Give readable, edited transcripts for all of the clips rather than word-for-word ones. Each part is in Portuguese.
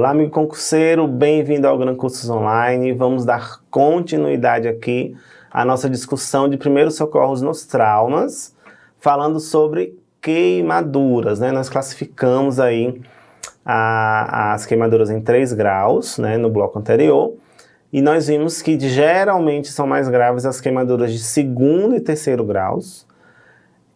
Olá, amigo concurseiro, bem-vindo ao Gran Cursos Online. Vamos dar continuidade aqui à nossa discussão de primeiros socorros nos traumas, falando sobre queimaduras, né? Nós classificamos aí as queimaduras em 3 graus, né, no bloco anterior, e nós vimos que geralmente são mais graves as queimaduras de 2º e 3º graus,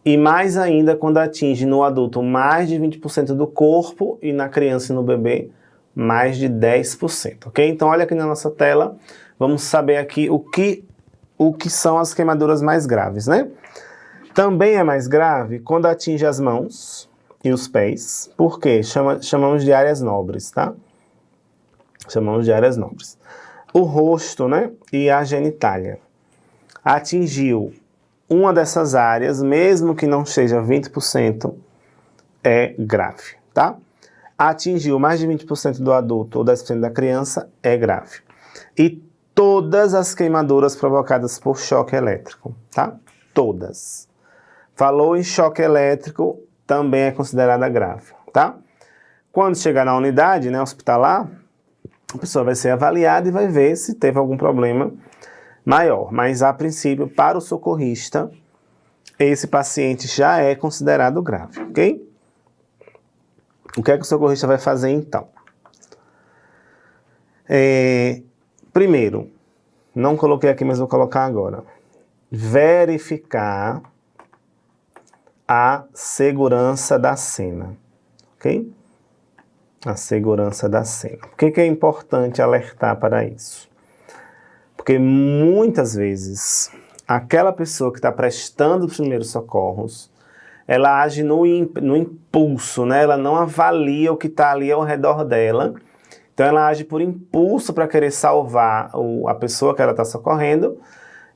e mais ainda quando atinge no adulto mais de 20% do corpo e na criança e no bebê mais de 10%, ok? Então olha aqui na nossa tela, vamos saber aqui o que são as queimaduras mais graves, né? Também é mais grave quando atinge as mãos e os pés, porque chamamos de áreas nobres, tá? Chamamos de áreas nobres. O rosto, né, e a genitália. Atingiu uma dessas áreas, mesmo que não seja 20%, é grave, tá? Atingiu mais de 20% do adulto ou 10% da criança, é grave. E todas as queimaduras provocadas por choque elétrico, tá? Todas. Falou em choque elétrico, também é considerada grave, tá? Quando chegar na unidade, né, hospitalar, a pessoa vai ser avaliada e vai ver se teve algum problema maior. Mas, a princípio, para o socorrista, esse paciente já é considerado grave, ok? O que é que o socorrista vai fazer, então? Primeiro, não coloquei aqui, mas vou colocar agora. Verificar a segurança da cena, ok? A segurança da cena. Por que é importante alertar para isso? Porque muitas vezes aquela pessoa que está prestando os primeiros socorros, ela age no impulso, né? Ela não avalia o que está ali ao redor dela. Então ela age por impulso para querer salvar a pessoa que ela está socorrendo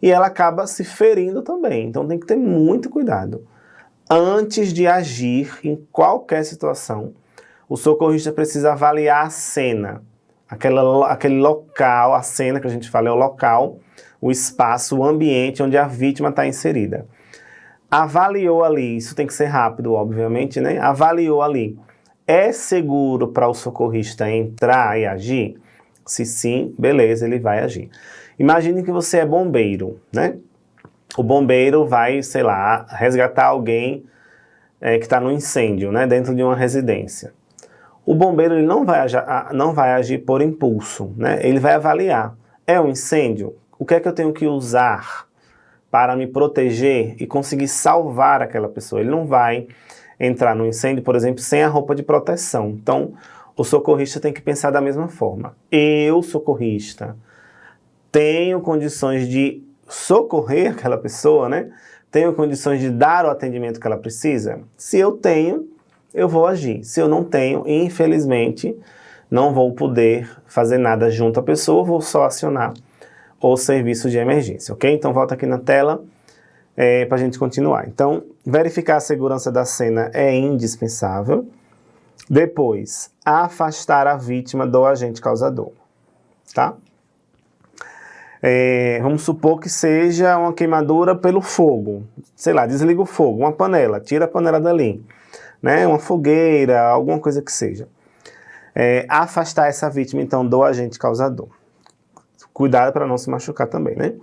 e ela acaba se ferindo também. Então tem que ter muito cuidado. Antes de agir em qualquer situação, o socorrista precisa avaliar a cena, aquele local, a cena que a gente fala é o local, o espaço, o ambiente onde a vítima está inserida. Avaliou ali, isso tem que ser rápido, obviamente, né? Avaliou ali, é seguro para o socorrista entrar e agir? Se sim, beleza, ele vai agir. Imagine que você é bombeiro, né? O bombeiro vai, sei lá, resgatar alguém que está no incêndio, né? Dentro de uma residência. O bombeiro ele não vai agir por impulso, né? Ele vai avaliar. É um incêndio? O que é que eu tenho que usar para me proteger e conseguir salvar aquela pessoa? Ele não vai entrar no incêndio, por exemplo, sem a roupa de proteção. Então, o socorrista tem que pensar da mesma forma. Eu, socorrista, tenho condições de socorrer aquela pessoa, né? Tenho condições de dar o atendimento que ela precisa? Se eu tenho, eu vou agir. Se eu não tenho, infelizmente, não vou poder fazer nada junto à pessoa, vou só acionar o serviço de emergência, ok? Então, volta aqui na tela para a gente continuar. Então, verificar a segurança da cena é indispensável. Depois, afastar a vítima do agente causador, tá? Vamos supor que seja uma queimadura pelo fogo. Sei lá, desliga o fogo, uma panela, tira a panela dali, né? Uma fogueira, alguma coisa que seja. Afastar essa vítima, então, do agente causador. Cuidado para não se machucar também, né?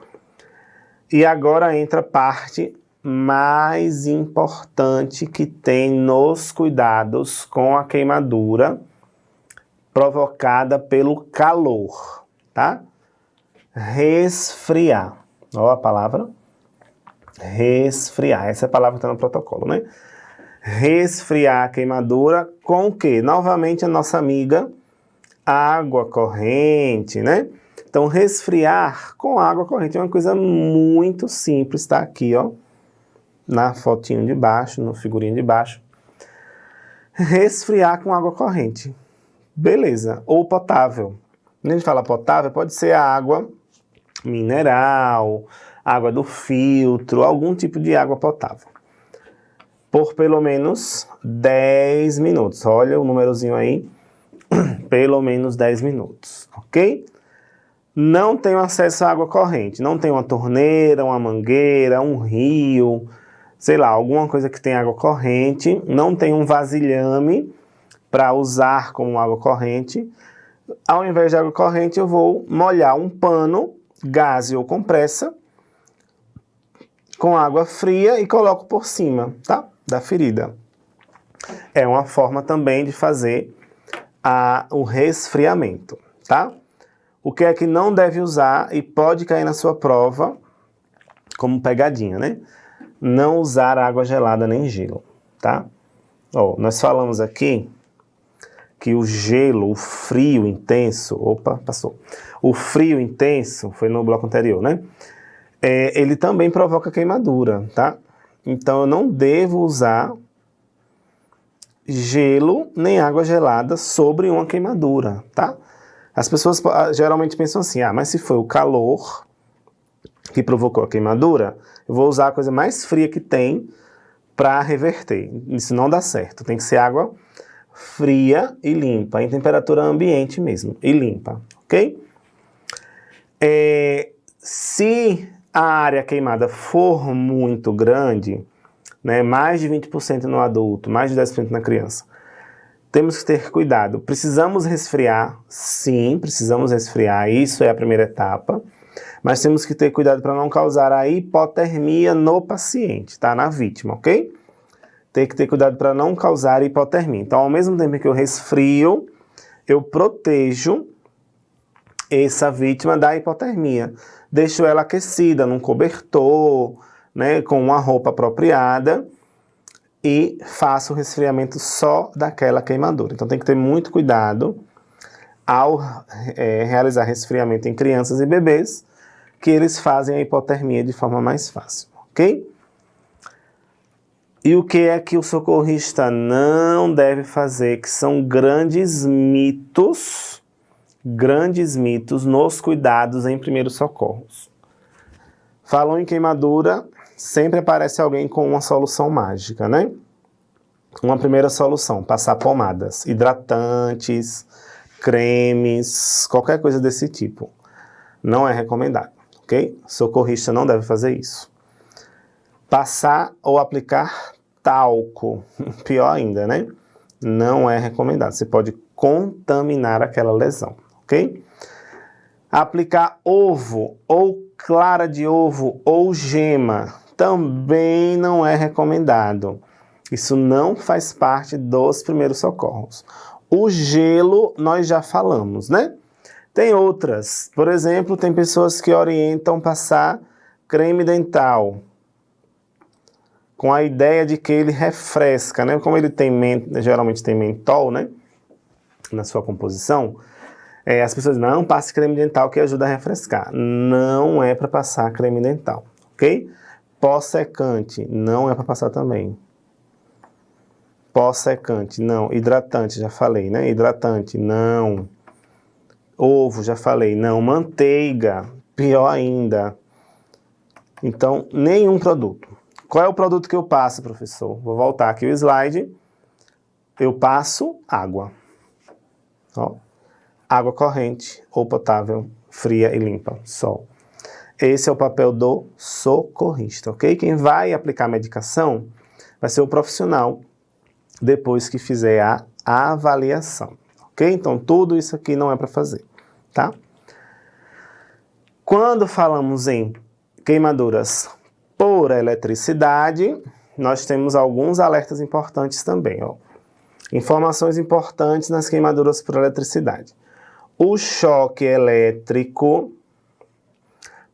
E agora entra a parte mais importante que tem nos cuidados com a queimadura provocada pelo calor, tá? Resfriar. Olha a palavra. Resfriar. Essa é a palavra que está no protocolo, né? Resfriar a queimadura com o quê? Novamente a nossa amiga água corrente, né? Então, resfriar com água corrente é uma coisa muito simples, tá? Aqui, ó, na fotinho de baixo, no figurinho de baixo. Resfriar com água corrente. Beleza. Ou potável. Quando a gente fala potável, pode ser a água mineral, água do filtro, algum tipo de água potável. Por pelo menos 10 minutos. Olha o númerozinho aí. Pelo menos 10 minutos, ok? Não tenho acesso à água corrente, não tenho uma torneira, uma mangueira, um rio, sei lá, alguma coisa que tenha água corrente, não tenho um vasilhame para usar como água corrente, Ao invés de água corrente, eu vou molhar um pano, gaze ou compressa, com água fria e coloco por cima, tá? Da ferida. É uma forma também de fazer o resfriamento, tá? O que é que não deve usar e pode cair na sua prova como pegadinha, né? Não usar água gelada nem gelo, tá? Ó, nós falamos aqui que o gelo, o frio intenso, o frio intenso, foi no bloco anterior, né? Ele também provoca queimadura, tá? Então eu não devo usar gelo nem água gelada sobre uma queimadura, tá? As pessoas geralmente pensam assim, mas se foi o calor que provocou a queimadura, eu vou usar a coisa mais fria que tem para reverter. Isso não dá certo, tem que ser água fria e limpa, em temperatura ambiente mesmo, e limpa, ok? Se a área queimada for muito grande, né, mais de 20% no adulto, mais de 10% na criança, temos que ter cuidado. Precisamos resfriar? Sim, precisamos resfriar, isso é a primeira etapa, mas temos que ter cuidado para não causar a hipotermia no paciente, tá? Na vítima, ok? Tem que ter cuidado para não causar hipotermia. Então, ao mesmo tempo que eu resfrio, eu protejo essa vítima da hipotermia. Deixo ela aquecida num cobertor, né, com uma roupa apropriada e faço o resfriamento só daquela queimadura. Então tem que ter muito cuidado ao realizar resfriamento em crianças e bebês, que eles fazem a hipotermia de forma mais fácil, ok? E o que é que o socorrista não deve fazer, que são grandes mitos nos cuidados em primeiros socorros. Falou em queimadura, sempre aparece alguém com uma solução mágica, né? Uma primeira solução, passar pomadas, hidratantes, cremes, qualquer coisa desse tipo. Não é recomendado, ok? Socorrista não deve fazer isso. Passar ou aplicar talco, pior ainda, né? Não é recomendado, você pode contaminar aquela lesão, ok? Aplicar ovo, ou clara de ovo, ou gema, também não é recomendado. Isso não faz parte dos primeiros socorros. O gelo, nós já falamos, né? Tem outras, por exemplo, tem pessoas que orientam passar creme dental, com a ideia de que ele refresca, né? Como ele tem geralmente tem mentol, né? Na sua composição, as pessoas dizem, não, passe creme dental que ajuda a refrescar. Não é para passar creme dental, ok? Pó secante, não é para passar também. Pó secante, não. Hidratante, já falei, né? Hidratante, não. Ovo, já falei, não. Manteiga, pior ainda. Então, nenhum produto. Qual é o produto que eu passo, professor? Vou voltar aqui o slide. Eu passo água. Ó. Água corrente ou potável, fria e limpa, só. Esse é o papel do socorrista, ok? Quem vai aplicar a medicação vai ser o profissional depois que fizer a avaliação, ok? Então, tudo isso aqui não é para fazer, tá? Quando falamos em queimaduras por eletricidade, nós temos alguns alertas importantes também, ó. Informações importantes nas queimaduras por eletricidade. O choque elétrico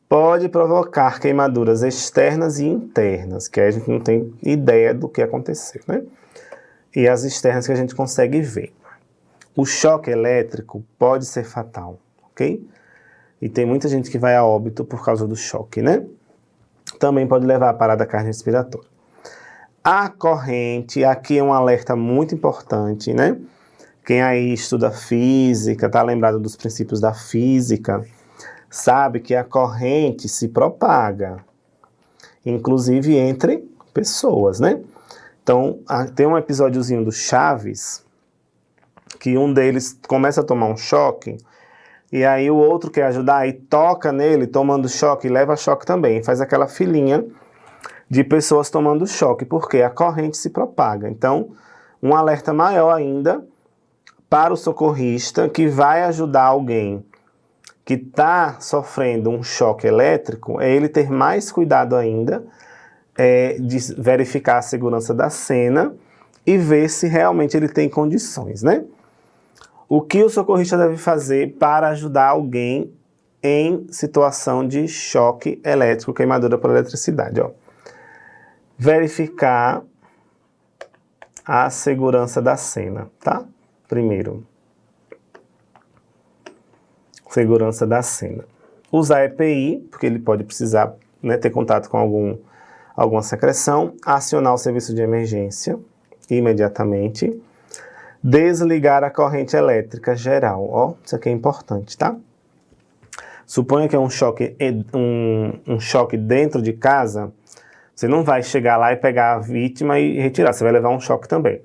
pode provocar queimaduras externas e internas, que a gente não tem ideia do que aconteceu, né? E as externas que a gente consegue ver. O choque elétrico pode ser fatal, ok? E tem muita gente que vai a óbito por causa do choque, né? Também pode levar à parada cardiorrespiratória. A corrente, aqui é um alerta muito importante, né? Quem aí estuda física, tá lembrado dos princípios da física, sabe que a corrente se propaga, inclusive entre pessoas, né? Então, tem um episódiozinho do Chaves, que um deles começa a tomar um choque, e aí o outro quer ajudar e toca nele, tomando choque, e leva choque também, faz aquela filinha de pessoas tomando choque, porque a corrente se propaga. Então, um alerta maior ainda para o socorrista, que vai ajudar alguém que está sofrendo um choque elétrico, é ele ter mais cuidado ainda de verificar a segurança da cena e ver se realmente ele tem condições, né? O que o socorrista deve fazer para ajudar alguém em situação de choque elétrico, queimadura por eletricidade, ó. Verificar a segurança da cena, tá? Primeiro, segurança da cena. Usar EPI, porque ele pode precisar, né, ter contato com alguma secreção. Acionar o serviço de emergência imediatamente. Desligar a corrente elétrica geral. Ó, isso aqui é importante, tá? Suponha que é um choque dentro de casa. Você não vai chegar lá e pegar a vítima e retirar. Você vai levar um choque também.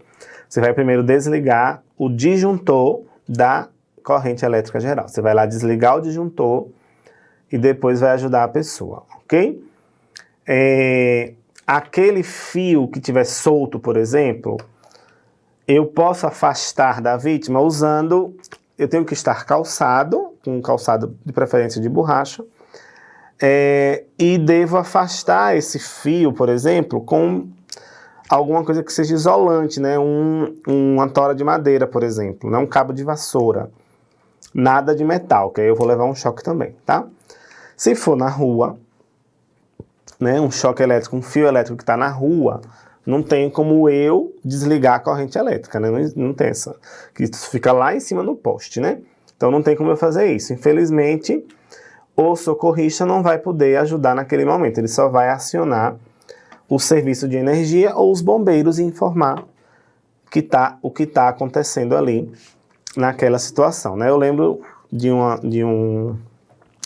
Você vai primeiro desligar o disjuntor da corrente elétrica geral. Você vai lá desligar o disjuntor e depois vai ajudar a pessoa, ok? Aquele fio que tiver solto, por exemplo, eu posso afastar da vítima usando... Eu tenho que estar calçado, com um calçado de preferência de borracha, e devo afastar esse fio, por exemplo, com alguma coisa que seja isolante, né? Uma tora de madeira, por exemplo, né? Um cabo de vassoura. Nada de metal, que aí eu vou levar um choque também, tá? Se for na rua, né? Um choque elétrico, um fio elétrico que está na rua, não tem como eu desligar a corrente elétrica, né? Não tem essa. Que isso fica lá em cima no poste, né? Então não tem como eu fazer isso. Infelizmente, o socorrista não vai poder ajudar naquele momento. Ele só vai acionar o serviço de energia ou os bombeiros e informar o que está acontecendo ali naquela situação, né? Eu lembro de um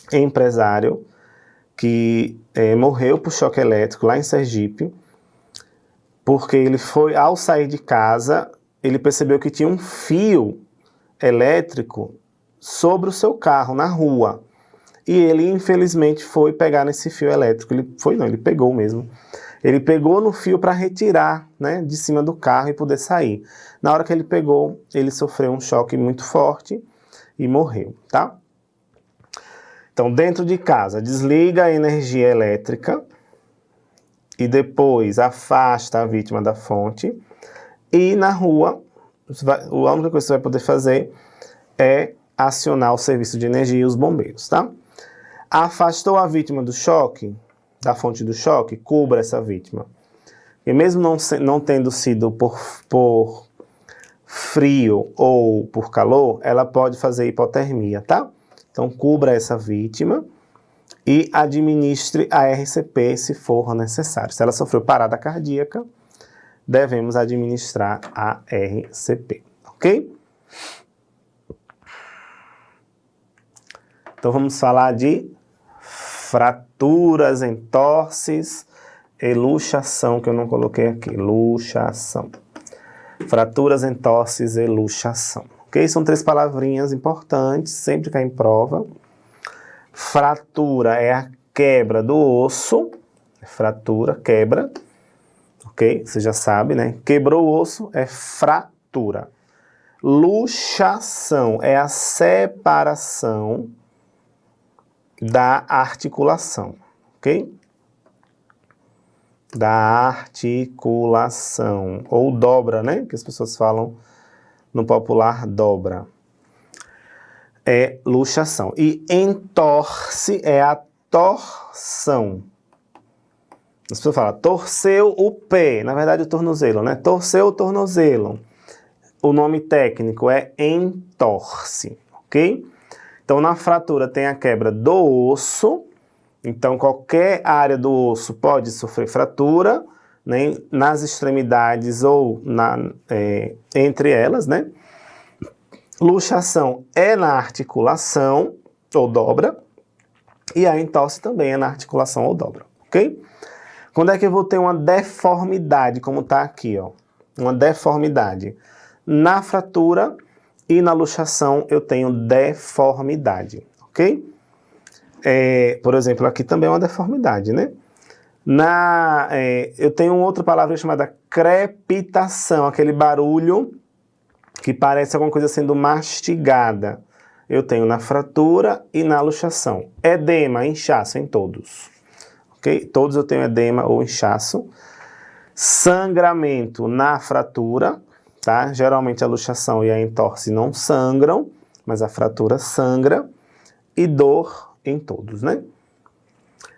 empresário que morreu por choque elétrico lá em Sergipe, porque ele foi, ao sair de casa, ele percebeu que tinha um fio elétrico sobre o seu carro, na rua. E ele, infelizmente, foi pegar nesse fio elétrico. Ele pegou mesmo. Ele pegou no fio para retirar, né, de cima do carro e poder sair. Na hora que ele pegou, ele sofreu um choque muito forte e morreu, tá? Então, dentro de casa, desliga a energia elétrica e depois afasta a vítima da fonte. E na rua, a única coisa que você vai poder fazer é acionar o serviço de energia e os bombeiros, tá? Afastou a vítima do choque, da fonte do choque, cubra essa vítima. E mesmo não tendo sido por frio ou por calor, ela pode fazer hipotermia, tá? Então, cubra essa vítima e administre a RCP se for necessário. Se ela sofreu parada cardíaca, devemos administrar a RCP, ok? Então, vamos falar de fraturas, entorses e luxação, que eu não coloquei aqui. Luxação. Fraturas, entorses e luxação. Ok? São 3 palavrinhas importantes, sempre cai em prova. Fratura é a quebra do osso. Fratura, quebra. Ok? Você já sabe, né? Quebrou o osso é fratura. Luxação é a separação da articulação, ok? Da articulação, ou dobra, né? Que as pessoas falam no popular, dobra. É luxação. E entorse é a torção. As pessoas falam, torceu o pé, na verdade o tornozelo, né? Torceu o tornozelo. O nome técnico é entorse, ok? Então, na fratura tem a quebra do osso. Então, qualquer área do osso pode sofrer fratura, né, nas extremidades ou entre elas, né? Luxação é na articulação ou dobra. E a entorse também é na articulação ou dobra, ok? Quando é que eu vou ter uma deformidade, como está aqui, ó? Uma deformidade. Na fratura e na luxação eu tenho deformidade, ok? Por exemplo, aqui também é uma deformidade, né? Eu tenho outra palavra chamada crepitação, aquele barulho que parece alguma coisa sendo mastigada. Eu tenho na fratura e na luxação. Edema, inchaço em todos. Ok? Todos eu tenho edema ou inchaço. Sangramento na fratura, tá? Geralmente a luxação e a entorse não sangram, mas a fratura sangra. E dor em todos, né?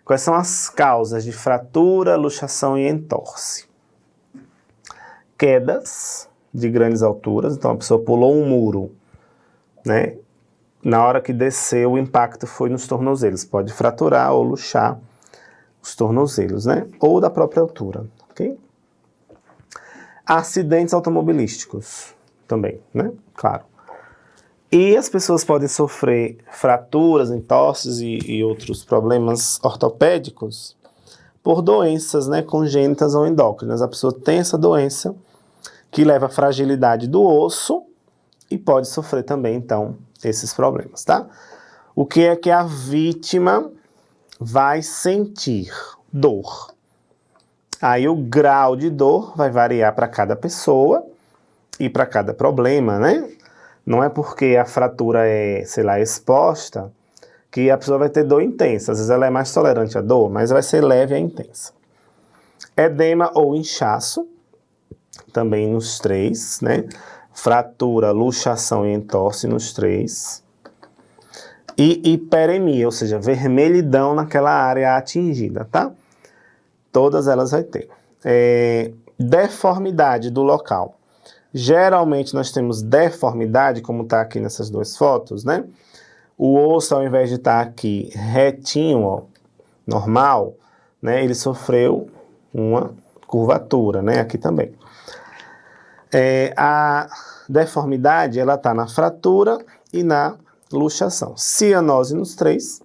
Quais são as causas de fratura, luxação e entorse? Quedas de grandes alturas, então a pessoa pulou um muro, né? Na hora que desceu, o impacto foi nos tornozelos. Pode fraturar ou luxar os tornozelos, né? Ou da própria altura, ok? Acidentes automobilísticos também, né? Claro. E as pessoas podem sofrer fraturas, entorses e outros problemas ortopédicos por doenças, né, congênitas ou endócrinas. A pessoa tem essa doença que leva à fragilidade do osso e pode sofrer também, então, esses problemas, tá? O que é que a vítima vai sentir? Dor. Aí o grau de dor vai variar para cada pessoa e para cada problema, né? Não é porque a fratura é, sei lá, exposta que a pessoa vai ter dor intensa. Às vezes ela é mais tolerante à dor, mas vai ser leve a intensa. Edema ou inchaço, também nos três, né? Fratura, luxação e entorse nos três. E hiperemia, ou seja, vermelhidão naquela área atingida, tá? Todas elas vai ter. Deformidade do local. Geralmente nós temos deformidade, como está aqui nessas duas fotos, né? O osso, ao invés de estar aqui retinho, ó, normal, né? Ele sofreu uma curvatura, né? Aqui também. A deformidade, ela está na fratura e na luxação. Cianose nos três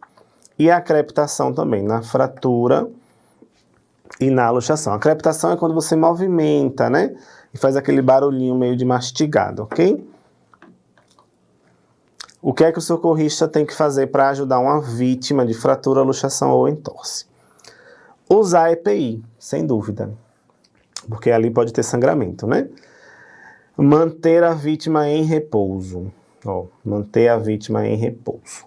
e a crepitação também, na fratura e na luxação. A crepitação é quando você movimenta, né? E faz aquele barulhinho meio de mastigado, ok? O que é que o socorrista tem que fazer para ajudar uma vítima de fratura, luxação ou entorse? Usar EPI, sem dúvida. Porque ali pode ter sangramento, né? Manter a vítima em repouso. Ó, manter a vítima em repouso.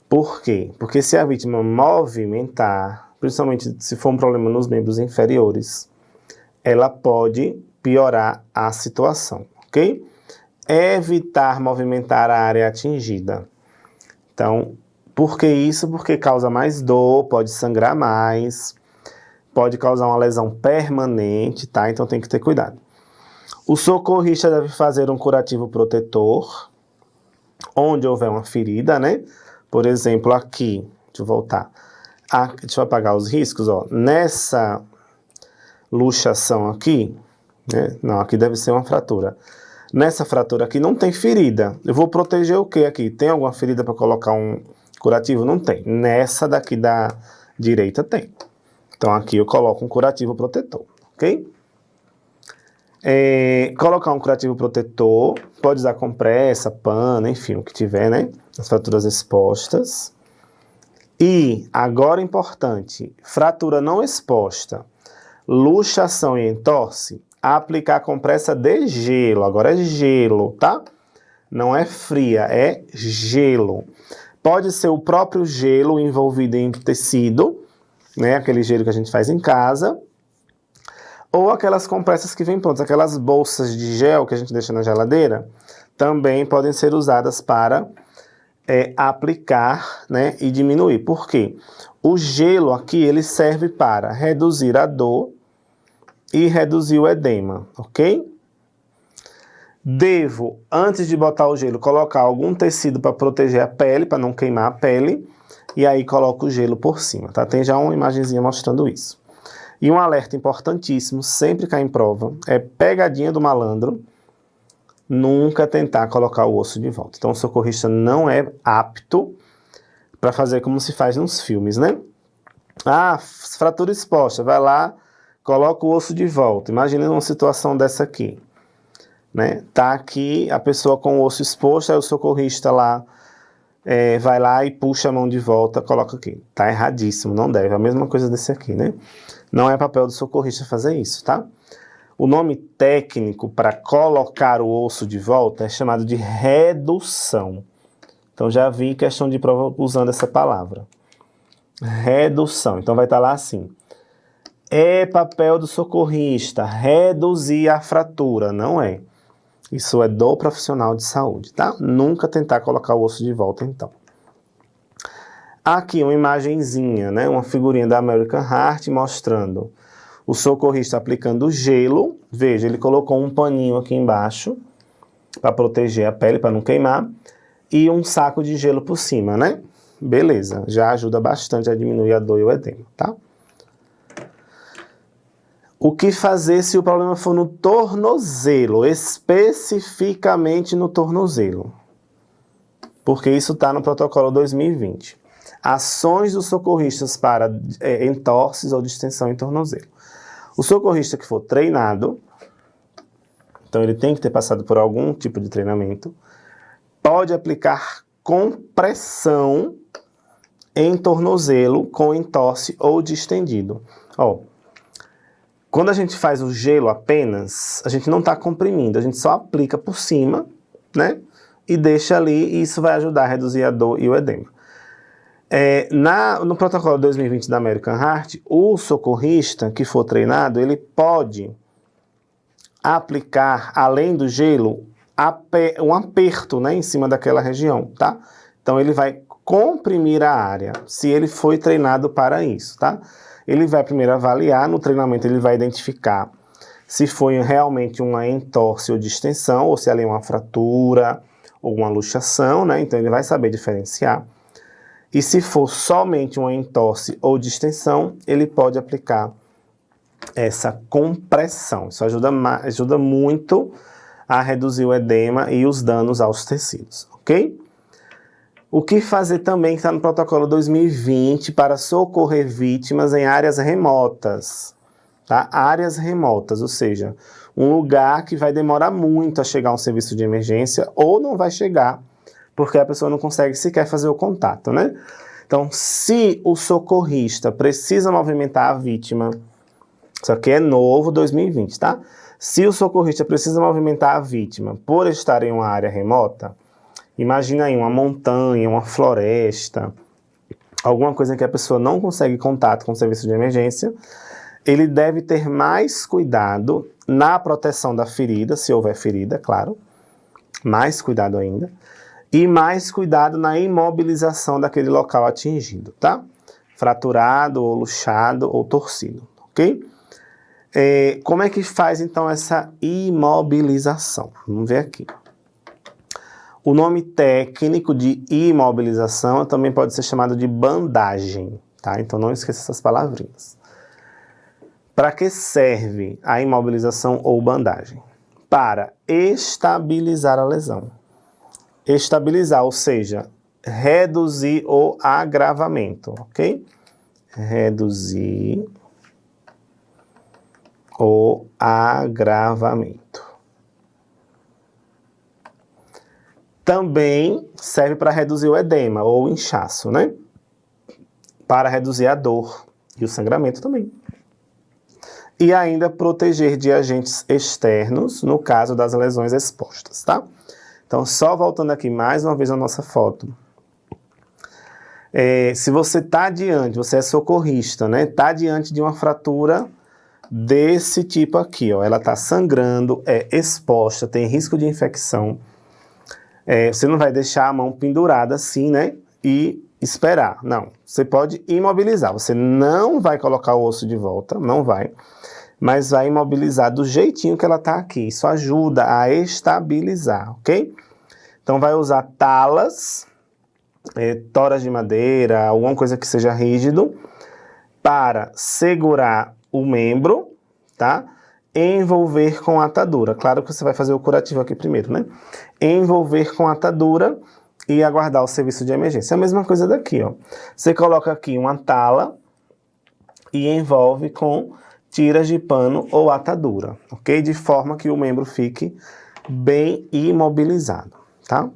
Por quê? Porque se a vítima movimentar, principalmente se for um problema nos membros inferiores, ela pode piorar a situação, ok? Evitar movimentar a área atingida. Então, por que isso? Porque causa mais dor, pode sangrar mais, pode causar uma lesão permanente, tá? Então tem que ter cuidado. O socorrista deve fazer um curativo protetor, onde houver uma ferida, né? Por exemplo, aqui, deixa eu voltar. Deixa eu apagar os riscos, ó. Nessa luxação aqui, né? Não, aqui deve ser uma fratura. Nessa fratura aqui não tem ferida. Eu vou proteger o que aqui? Tem alguma ferida para colocar um curativo? Não tem. Nessa daqui da direita tem. Então aqui eu coloco um curativo protetor, ok? Colocar um curativo protetor, pode usar compressa, pano, enfim, o que tiver, né? As fraturas expostas. E, agora importante, fratura não exposta, luxação e entorse, aplicar compressa de gelo. Agora é gelo, tá? Não é fria, é gelo. Pode ser o próprio gelo envolvido em tecido, né? Aquele gelo que a gente faz em casa. Ou aquelas compressas que vêm prontas, aquelas bolsas de gel que a gente deixa na geladeira, também podem ser usadas para aplicar, né, e diminuir. Por quê? O gelo aqui, ele serve para reduzir a dor e reduzir o edema, ok? Devo, antes de botar o gelo, colocar algum tecido para proteger a pele, para não queimar a pele, e aí coloco o gelo por cima, tá? Tem já uma imagenzinha mostrando isso. E um alerta importantíssimo, sempre cai em prova, é pegadinha do malandro, nunca tentar colocar o osso de volta. Então o socorrista não é apto para fazer como se faz nos filmes, né? Fratura exposta, vai lá, coloca o osso de volta. Imagina uma situação dessa aqui, né? Tá aqui a pessoa com o osso exposto, aí o socorrista lá vai lá e puxa a mão de volta, coloca aqui. Tá erradíssimo, não deve. A mesma coisa desse aqui, né? Não é papel do socorrista fazer isso, tá? O nome técnico para colocar o osso de volta é chamado de redução. Então, já vi questão de prova usando essa palavra. Redução. Então, vai estar lá assim. É papel do socorrista reduzir a fratura. Não é. Isso é do profissional de saúde, tá? Nunca tentar colocar o osso de volta, então. Aqui uma imagenzinha, né? Uma figurinha da American Heart mostrando o socorrista aplicando gelo. Veja, ele colocou um paninho aqui embaixo para proteger a pele, para não queimar. E um saco de gelo por cima, né? Beleza, já ajuda bastante a diminuir a dor e o edema, tá? O que fazer se o problema for no tornozelo, especificamente no tornozelo? Porque isso está no protocolo 2020. Ações dos socorristas para entorses ou distensão em tornozelo. O socorrista que for treinado, então ele tem que ter passado por algum tipo de treinamento, pode aplicar compressão em tornozelo com entorse ou distendido. Ó, quando a gente faz o gelo apenas, a gente não está comprimindo, a gente só aplica por cima, né? E deixa ali, e isso vai ajudar a reduzir a dor e o edema. No protocolo 2020 da American Heart, o socorrista que for treinado, ele pode aplicar, além do gelo, um aperto, né, em cima daquela região, tá? Então ele vai comprimir a área, se ele foi treinado para isso, tá? Ele vai primeiro avaliar, no treinamento ele vai identificar se foi realmente uma entorse ou distensão, ou se ali é uma fratura ou uma luxação, né? Então ele vai saber diferenciar. E se for somente uma entorse ou distensão, ele pode aplicar essa compressão. Isso ajuda muito a reduzir o edema e os danos aos tecidos, ok? O que fazer também está no protocolo 2020 para socorrer vítimas em áreas remotas, tá? Áreas remotas, ou seja, um lugar que vai demorar muito a chegar um serviço de emergência ou não vai chegar, porque a pessoa não consegue sequer fazer o contato, né? Então, se o socorrista precisa movimentar a vítima, isso aqui é novo 2020, tá? Se o socorrista precisa movimentar a vítima por estar em uma área remota, imagina aí uma montanha, uma floresta, alguma coisa que a pessoa não consegue contato com o serviço de emergência, ele deve ter mais cuidado na proteção da ferida, se houver ferida, claro, mais cuidado ainda, e mais cuidado na imobilização daquele local atingido, tá? Fraturado, ou luxado, ou torcido, ok? Como é que faz, então, essa imobilização? Vamos ver aqui. O nome técnico de imobilização também pode ser chamado de bandagem, tá? Então, não esqueça essas palavrinhas. Para que serve a imobilização ou bandagem? Para estabilizar a lesão. Estabilizar, ou seja, reduzir o agravamento, ok? Reduzir o agravamento. Também serve para reduzir o edema ou inchaço, né? Para reduzir a dor e o sangramento também. E ainda proteger de agentes externos, no caso das lesões expostas, tá? Então, só voltando aqui mais uma vez a nossa foto. Se você está diante, você é socorrista, né? Está diante de uma fratura desse tipo aqui, ó. Ela está sangrando, é exposta, tem risco de infecção. Você não vai deixar a mão pendurada assim, né? E esperar. Não. Você pode imobilizar. Você não vai colocar o osso de volta, não vai. Mas vai imobilizar do jeitinho que ela está aqui. Isso ajuda a estabilizar, ok? Então vai usar talas, toras de madeira, alguma coisa que seja rígido, para segurar o membro, tá? Envolver com atadura. Claro que você vai fazer o curativo aqui primeiro, né? Envolver com atadura e aguardar o serviço de emergência. A mesma coisa daqui, ó. Você coloca aqui uma tala e envolve com tiras de pano ou atadura, ok? De forma que o membro fique bem imobilizado, tá?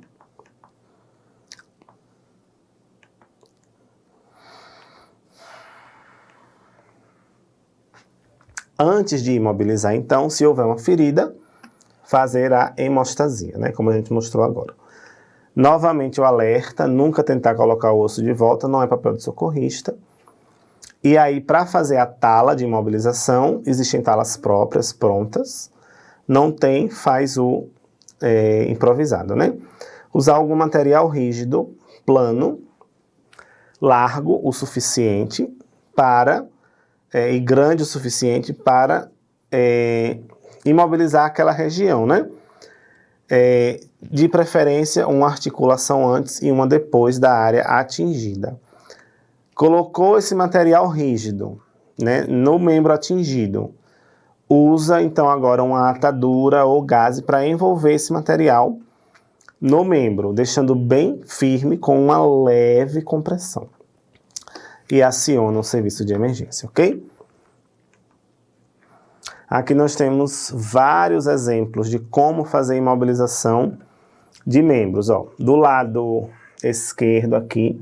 Antes de imobilizar, então, se houver uma ferida, fazer a hemostasia, né? Como a gente mostrou agora. Novamente o alerta, nunca tentar colocar o osso de volta, não é papel de socorrista. E aí, para fazer a tala de imobilização, existem talas próprias, prontas. Não tem, faz o improvisado, né? Usar algum material rígido, plano, largo o suficiente para, e grande o suficiente para imobilizar aquela região, né? De preferência, uma articulação antes e uma depois da área atingida. Colocou esse material rígido, né, no membro atingido. Usa, então, agora uma atadura ou gaze para envolver esse material no membro, deixando bem firme com uma leve compressão. E aciona o serviço de emergência, ok? Aqui nós temos vários exemplos de como fazer imobilização de membros. Ó. Do lado esquerdo aqui,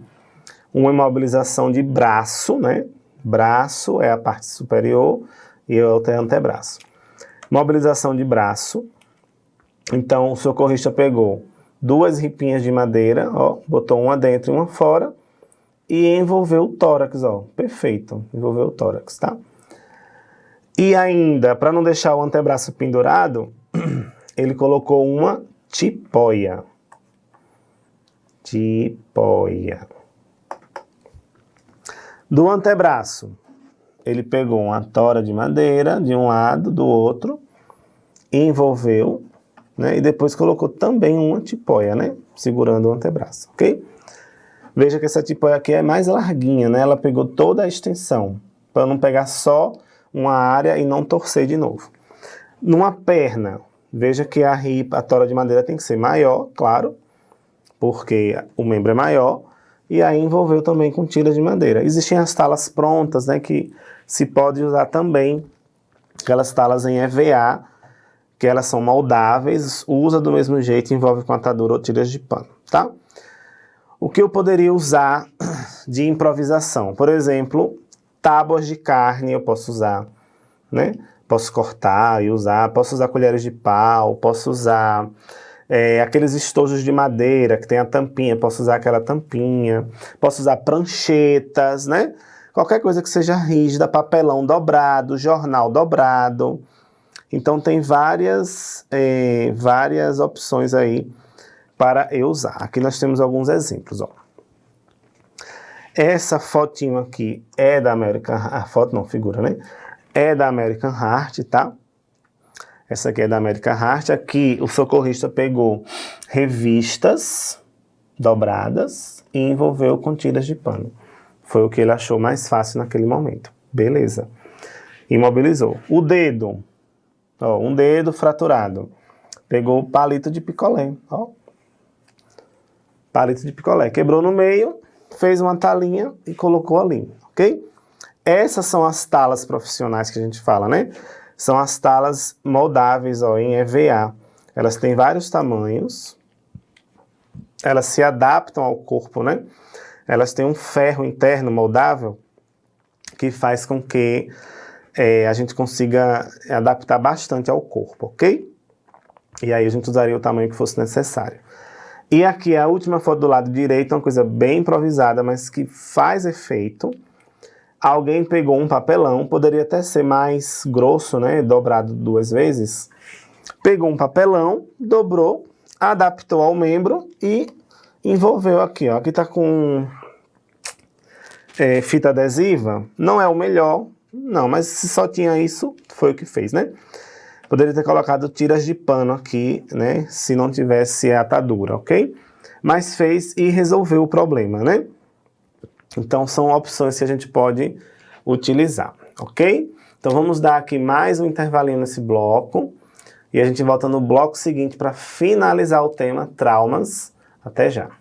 uma imobilização de braço, né? Braço é a parte superior e o outro é antebraço. Mobilização de braço. Então, o socorrista pegou 2 ripinhas de madeira, ó, botou uma dentro e uma fora e envolveu o tórax, ó. Perfeito, envolveu o tórax, tá? E ainda, para não deixar o antebraço pendurado, ele colocou uma tipóia. Tipóia. Do antebraço, ele pegou uma tora de madeira de um lado, do outro, envolveu, né, e depois colocou também uma tipóia, né, segurando o antebraço, ok? Veja que essa tipóia aqui é mais larguinha, né, ela pegou toda a extensão, para não pegar só uma área e não torcer de novo. Numa perna, veja que a tora de madeira tem que ser maior, claro, porque o membro é maior, e aí envolveu também com tiras de madeira. Existem as talas prontas, né, que se pode usar também, aquelas talas em EVA, que elas são moldáveis, usa do mesmo jeito, envolve com atadura ou tiras de pano, tá? O que eu poderia usar de improvisação? Por exemplo, tábuas de carne eu posso usar, né? Posso cortar e usar, posso usar colheres de pau, posso usar aqueles estojos de madeira que tem a tampinha, posso usar aquela tampinha, posso usar pranchetas, né? Qualquer coisa que seja rígida, papelão dobrado, jornal dobrado. Então tem várias opções aí para eu usar. Aqui nós temos alguns exemplos, ó. Essa fotinho aqui é da American Heart, a foto não, figura, né? É da American Heart, tá? Essa aqui é da American Heart. Aqui o socorrista pegou revistas dobradas e envolveu com tiras de pano. Foi o que ele achou mais fácil naquele momento. Beleza. Imobilizou. O dedo, ó, um dedo fraturado. Pegou o palito de picolé, ó. Palito de picolé. Quebrou no meio, fez uma talinha e colocou ali, ok? Essas são as talas profissionais que a gente fala, né? São as talas moldáveis, ó, em EVA. Elas têm vários tamanhos. Elas se adaptam ao corpo, né? Elas têm um ferro interno moldável que faz com que a gente consiga adaptar bastante ao corpo, ok? E aí a gente usaria o tamanho que fosse necessário. E aqui a última foto do lado direito, uma coisa bem improvisada, mas que faz efeito. Alguém pegou um papelão, poderia até ser mais grosso, né, dobrado 2 vezes. Pegou um papelão, dobrou, adaptou ao membro e envolveu aqui, ó. Aqui tá com fita adesiva, não é o melhor, não, mas se só tinha isso, foi o que fez, né? Poderia ter colocado tiras de pano aqui, né, se não tivesse a atadura, ok? Mas fez e resolveu o problema, né? Então, são opções que a gente pode utilizar, ok? Então, vamos dar aqui mais um intervalinho nesse bloco e a gente volta no bloco seguinte para finalizar o tema traumas. Até já!